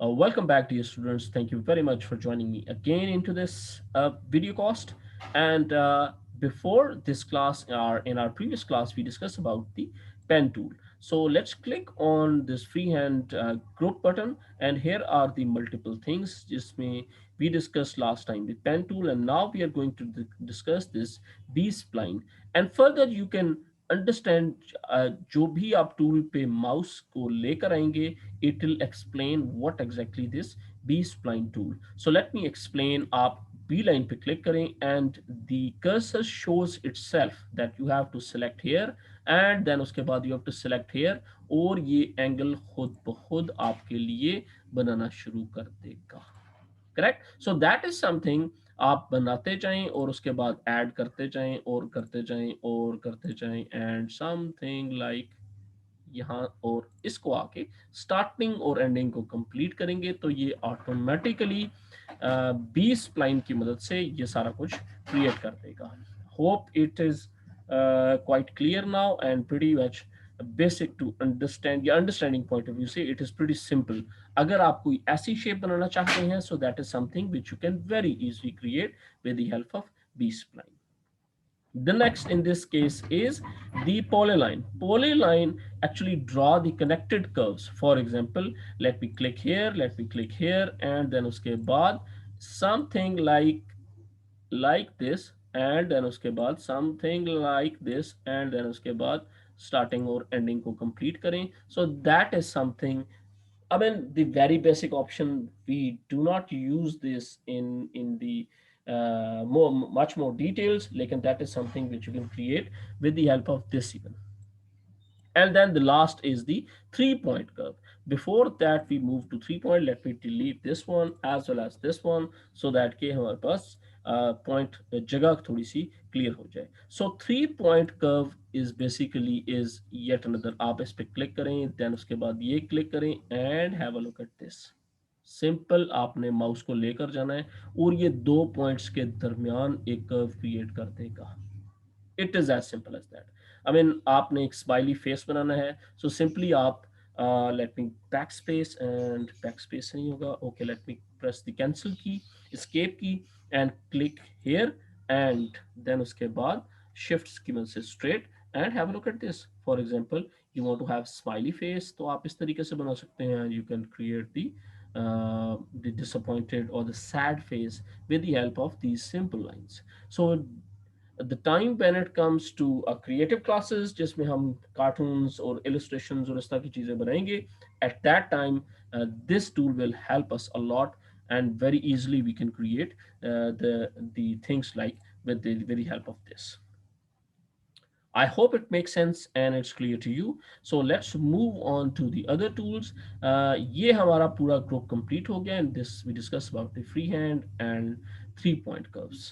Welcome back, dear students. Thank you very much for joining me again into this video cost. And before this class, in our previous class, we discussed about the pen tool. So let's click on this freehand group button, and here are the multiple things. Just we discussed last time the pen tool, and now we are going to discuss this B-Spline. And further, you can understand जो भी आप tool पे mouse को लेकर आएंगे, it will explain what exactly this B-spline tool. So let me explain. आप B line पे click करें and the cursor shows itself that you have to select here and then उसके बाद you have to select here और ये angle खुद ब खुद आपके लिए बनाना शुरू कर देगा. Correct. So that is something आप बनाते जाएं और उसके बाद ऐड करते जाएं और करते जाएं और करते जाएं एंड समथिंग लाइक यहाँ और इसको आके स्टार्टिंग और एंडिंग को कंप्लीट करेंगे तो ये ऑटोमेटिकली बी स्प्लाइन की मदद से ये सारा कुछ क्रिएट कर देगा. Hope it is quite clear now and pretty much basic to understand. या understanding point of view से it is pretty simple. अगर आप कोई ऐसी शेप बनाना चाहते हैं so that is something which you can very easily create with the help of B-spline. The next in this case is the polyline. Polyline actually draw the connected curves. For example, let me click here, let me click here, and then uske baad something like this, and then uske baad something like this, and then uske baad starting or ending ko complete करें. So that is something. I mean, the very basic option, we do not use this in the much more details, like, and that is something which you can create with the help of this even. And then the last is the 3-point curve. Before that we move to 3-point, let me delete this one as well as this one so that के हमारे पास point जगह थोड़ी सी clear हो जाए. So 3-point curve is basically is yet another. आप इस पे click करें, then उसके बाद ये click करें and have a look at this. Simple आपने माउस को लेकर जाना है और ये दो पॉइंट्स के दरमियान एक कर्व क्रिएट कर देगा. It is as simple as that. I mean आपने एक स्माइली फेस बनाना है सो सिंपली आप let me backspace and backspace नहीं होगा. Okay, let me press the cancel key, escape key and click here and then उसके बाद shift key मदद से straight and have a look at this. For example you want to have smiley face तो आप इस तरीके से बना सकते हैं. You can create the disappointed or the sad face with the help of these simple lines. So the time when it comes to creative classes जिसमें हम cartoons और illustrations और इस तरह की चीज़ें बनाएंगे, at that time this tool will help us a lot and very easily we can create the things like with the help of this. I hope it makes sense and it's clear to you. So let's move on to the other tools. ये हमारा पूरा group complete हो गया and this we discussed about the freehand and 3-point curves.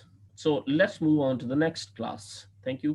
So let's move on to the next class. Thank you.